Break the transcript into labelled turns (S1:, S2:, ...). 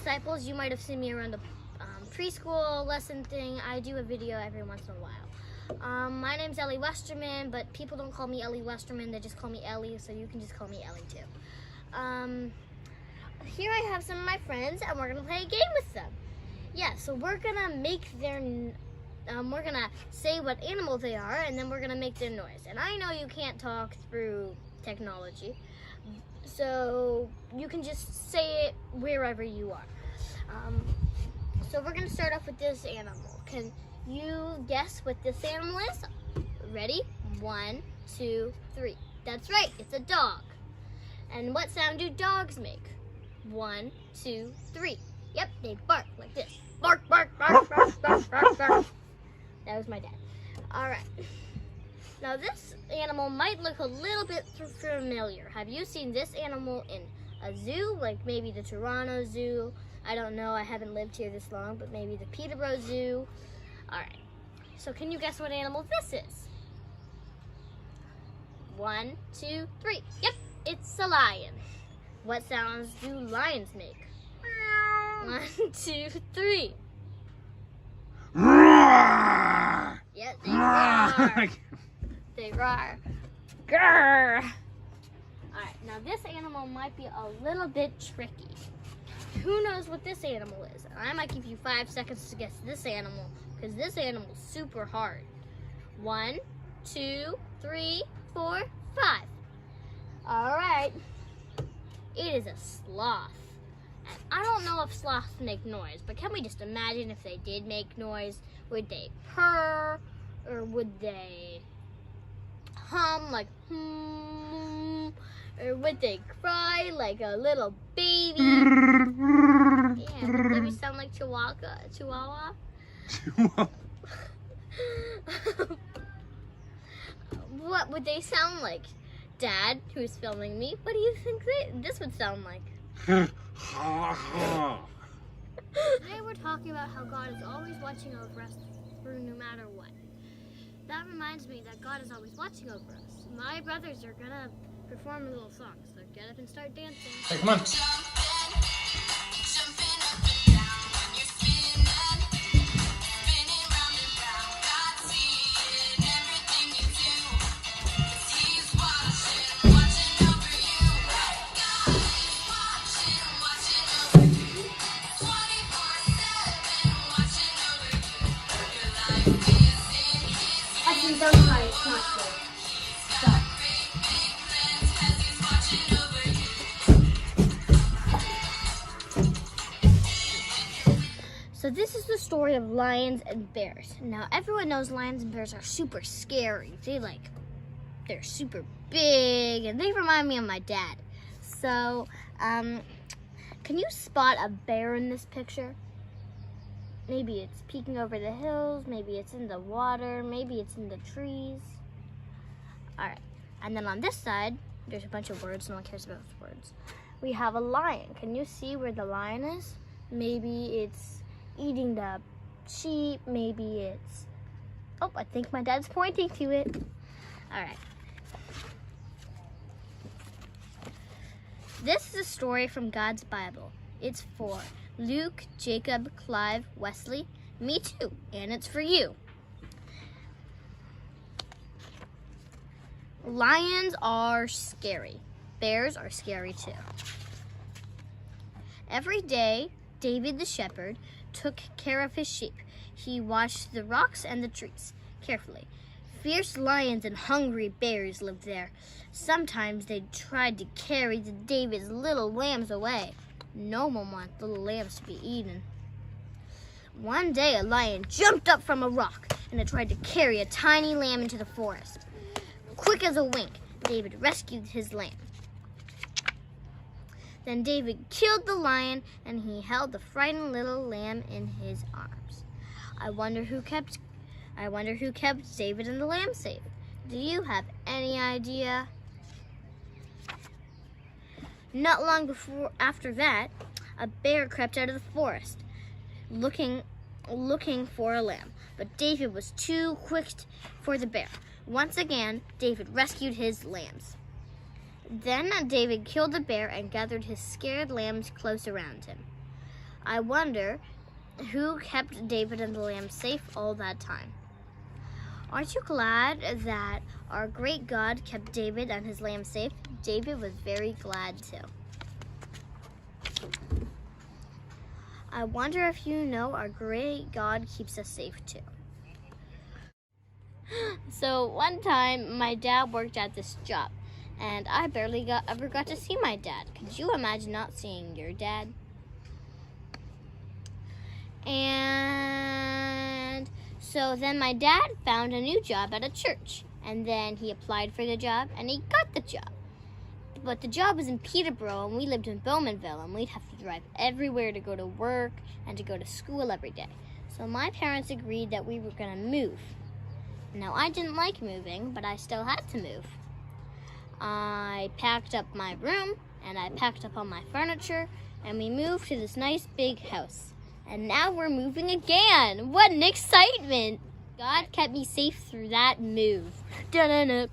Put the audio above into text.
S1: disciples, you might have seen me around the preschool lesson thing. I do a video every once in a while. My name's Ellie Westerman, but people don't call me Ellie Westerman, they just call me Ellie, so you can just call me Ellie too. Here I have some of my friends, and we're gonna play a game with them. Yeah, so we're gonna make their, we're gonna say what animal they are, and then we're gonna make their noise. And I know you can't talk through technology, so you can just say it wherever you are. So we're gonna start off with this animal. Can you guess what this animal is? Ready? 1, 2, 3. That's right, it's a dog. And what sound do dogs make? 1, 2, 3. Yep, they bark like this. Bark, bark, bark, bark, bark, bark, bark. That was my dad. All right. Now this animal might look a little bit familiar. Have you seen this animal in a zoo? Like maybe the Toronto Zoo? I don't know, I haven't lived here this long, but maybe the Peterborough Zoo. All right. So can you guess what animal this is? 1, 2, 3. Yep, it's a lion. What sounds do lions make? 1, 2, 3. Yep, they roar. They roar. Grrr. Alright, now this animal might be a little bit tricky. Who knows what this animal is? And I might give you 5 seconds to guess this animal, because this animal is super hard. 1, 2, 3, 4, 5. Alright. It is a sloth. And I don't know if sloths make noise, but can we just imagine if they did make noise? Would they purr? Or would they hum like hmm? Or would they cry like a little baby? Yeah, would they sound like Chihuahua? What would they sound like? Dad, who's filming me, what do you think this would sound like? Today we're talking about how God is always watching over us through no matter what. That reminds me that God is always watching over us. My brothers are gonna perform a little song, so get up and start dancing.
S2: Hey, come on.
S1: So this is the story of lions and bears. Now everyone knows lions and bears are super scary. They're super big and they remind me of my dad. So, can you spot a bear in this picture? Maybe it's peeking over the hills, maybe it's in the water, maybe it's in the trees. All right, and then on this side, there's a bunch of words, no one cares about those words. We have a lion. Can you see where the lion is? Maybe it's eating the sheep, maybe it's, oh, I think my dad's pointing to it. All right. This is a story from God's Bible. It's for Luke, Jacob, Clive, Wesley, me too, and it's for you. Lions are scary. Bears are scary too. Every day, David the shepherd took care of his sheep. He watched the rocks and the trees carefully. Fierce lions and hungry bears lived there. Sometimes they tried to carry David's little lambs away. No one wants little lambs to be eaten. One day a lion jumped up from a rock and it tried to carry a tiny lamb into the forest. Quick as a wink, David rescued his lamb. Then David killed the lion and he held the frightened little lamb in his arms. I wonder who kept David and the lamb safe. Do you have any idea? Not long after that, a bear crept out of the forest, looking for a lamb. But David was too quick for the bear. Once again, David rescued his lambs. Then David killed the bear and gathered his scared lambs close around him. I wonder who kept David and the lamb safe all that time. Aren't you glad that our great God kept David and his lamb safe? David was very glad too. I wonder if you know our great God keeps us safe too. So one time my dad worked at this job and I barely ever got to see my dad. Could you imagine not seeing your dad? And so then my dad found a new job at a church, and then he applied for the job and he got the job. But the job was in Peterborough and we lived in Bowmanville, and we'd have to drive everywhere to go to work and to go to school every day. So my parents agreed that we were gonna move. Now I didn't like moving, but I still had to move. I packed up my room and I packed up all my furniture and we moved to this nice big house. And now we're moving again. What an excitement! God kept me safe through that move. Da-da-da.